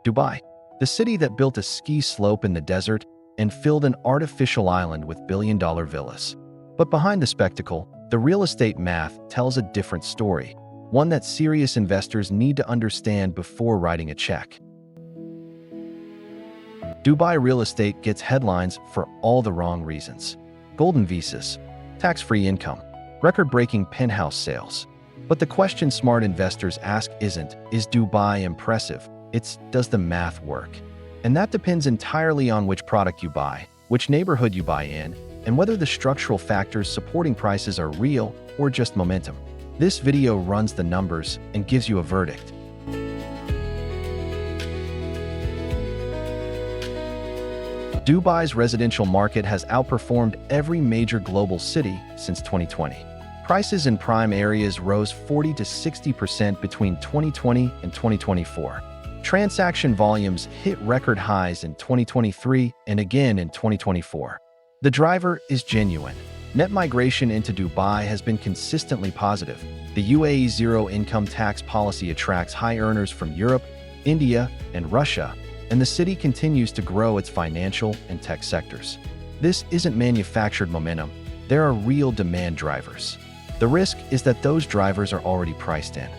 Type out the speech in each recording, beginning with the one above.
Dubai, the city that built a ski slope in the desert and filled an artificial island with billion-dollar villas. But behind the spectacle, the real estate math tells a different story, one that serious investors need to understand before writing a check. Dubai real estate gets headlines for all the wrong reasons. Golden visas, tax-free income, record-breaking penthouse sales. But the question smart investors ask isn't, is Dubai impressive? It's, does the math work? And that depends entirely on which product you buy, which neighborhood you buy in, and whether the structural factors supporting prices are real or just momentum. This video runs the numbers and gives you a verdict. Dubai's residential market has outperformed every major global city since 2020. Prices in prime areas rose 40 to 60% between 2020 and 2024. Transaction volumes hit record highs in 2023 and again in 2024. The driver is genuine. Net migration into Dubai has been consistently positive. The UAE's zero income tax policy attracts high earners from Europe, India, and Russia, and the city continues to grow its financial and tech sectors. This isn't manufactured momentum. There are real demand drivers. The risk is that those drivers are already priced in.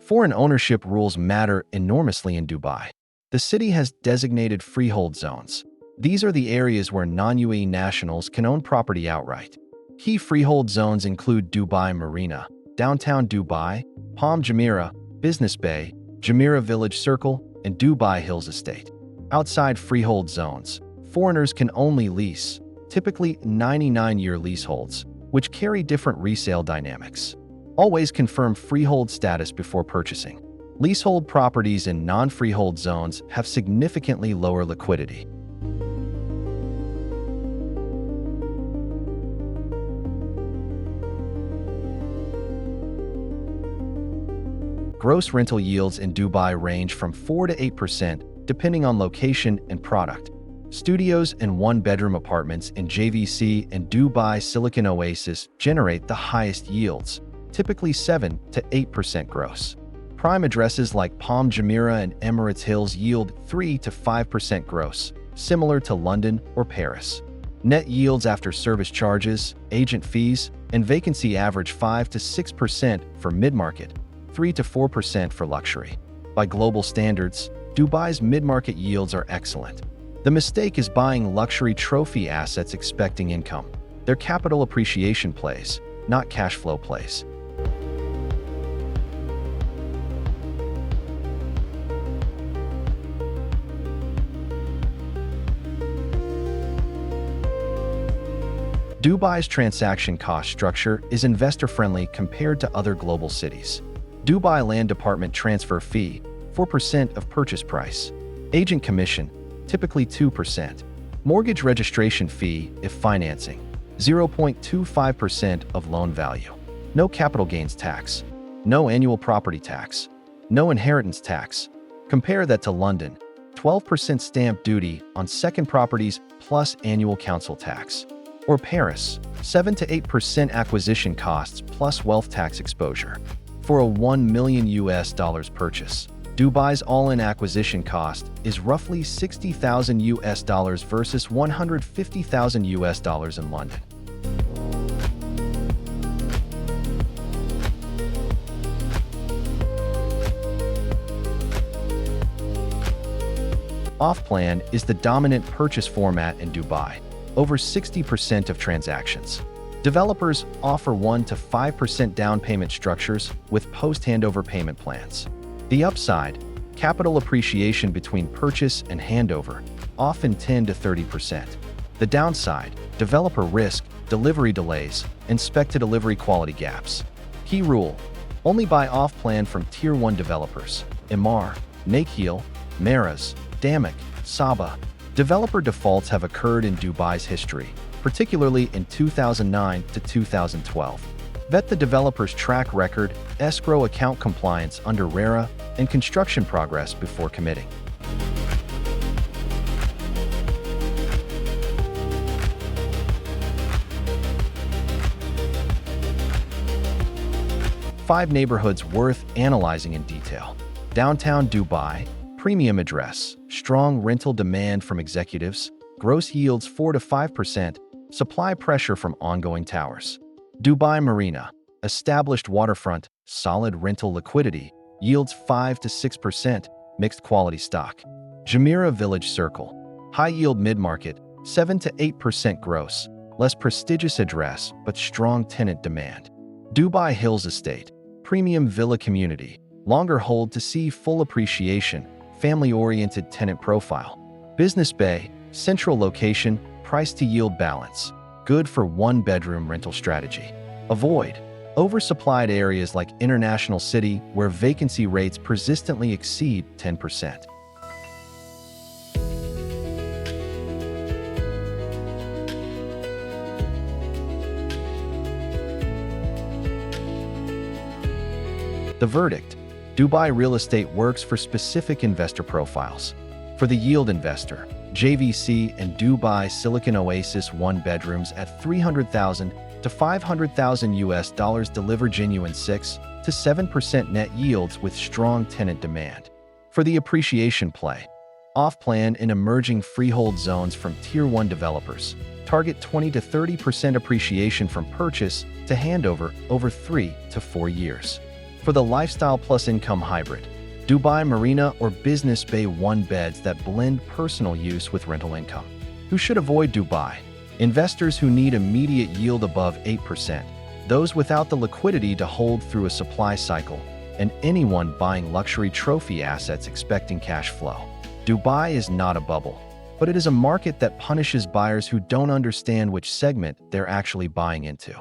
Foreign ownership rules matter enormously in Dubai. The city has designated freehold zones. These are the areas where non-UAE nationals can own property outright. Key freehold zones include Dubai Marina, downtown Dubai, Palm Jumeirah, Business Bay, Jumeirah Village Circle, and Dubai Hills Estate. Outside freehold zones, foreigners can only lease, typically 99-year leaseholds, which carry different resale dynamics. Always confirm freehold status before purchasing. Leasehold properties in non-freehold zones have significantly lower liquidity. Gross rental yields in Dubai range from 4 to 8%, depending on location and product. Studios and one-bedroom apartments in JVC and Dubai Silicon Oasis generate the highest yields, typically 7 to 8% gross. Prime addresses like Palm Jumeirah and Emirates Hills yield 3 to 5% gross, similar to London or Paris. Net yields after service charges, agent fees, and vacancy average 5 to 6% for mid-market, 3 to 4% for luxury. By global standards, Dubai's mid-market yields are excellent. The mistake is buying luxury trophy assets expecting income. They're capital appreciation plays, not cash flow plays. Dubai's transaction cost structure is investor-friendly compared to other global cities. Dubai Land Department transfer fee, 4% of purchase price. Agent commission, typically 2%. Mortgage registration fee, if financing, 0.25% of loan value. No capital gains tax. No annual property tax. No inheritance tax. Compare that to London, 12% stamp duty on second properties plus annual council tax. Or Paris, 7 to 8% acquisition costs plus wealth tax exposure. For a $1 million purchase, Dubai's all-in acquisition cost is roughly $60,000 versus $150,000 in London. Off-plan is the dominant purchase format in Dubai. Over 60% of transactions. Developers offer 1 to 5% down payment structures with post-handover payment plans. The upside, capital appreciation between purchase and handover, often 10 to 30%. The downside, developer risk, delivery delays, and spec-to-delivery quality gaps. Key rule, only buy off-plan from Tier 1 developers, Emaar, Nakheel, Meras, Damak, Sabah. Developer defaults have occurred in Dubai's history, particularly in 2009 to 2012. Vet the developer's track record, escrow account compliance under RERA, and construction progress before committing. 5 neighborhoods worth analyzing in detail. Downtown Dubai, premium address, strong rental demand from executives, gross yields 4 to 5%, supply pressure from ongoing towers. Dubai Marina, established waterfront, solid rental liquidity, yields 5 to 6%, mixed quality stock. Jumeirah Village Circle, high-yield mid-market, 7 to 8% gross, less prestigious address but strong tenant demand. Dubai Hills Estate, premium villa community, longer hold to see full appreciation, family-oriented tenant profile. Business Bay, central location, price-to-yield balance, good for one-bedroom rental strategy. Avoid oversupplied areas like International City where vacancy rates persistently exceed 10%. The verdict: Dubai real estate works for specific investor profiles. For the yield investor, JVC and Dubai Silicon Oasis 1-bedrooms at $300,000 to $500,000 deliver genuine 6 to 7% net yields with strong tenant demand. For the appreciation play, off-plan in emerging freehold zones from Tier 1 developers, target 20 to 30% appreciation from purchase to handover over 3 to 4 years. For the lifestyle plus income hybrid, Dubai Marina or Business Bay 1-beds that blend personal use with rental income. Who should avoid Dubai? Investors who need immediate yield above 8%, those without the liquidity to hold through a supply cycle, and anyone buying luxury trophy assets expecting cash flow. Dubai is not a bubble, but it is a market that punishes buyers who don't understand which segment they're actually buying into.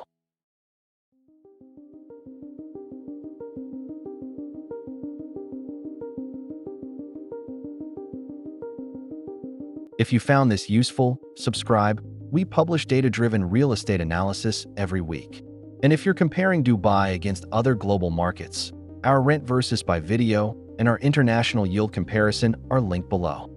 If you found this useful, subscribe. We publish data-driven real estate analysis every week. And if you're comparing Dubai against other global markets, our rent versus buy video and our international yield comparison are linked below.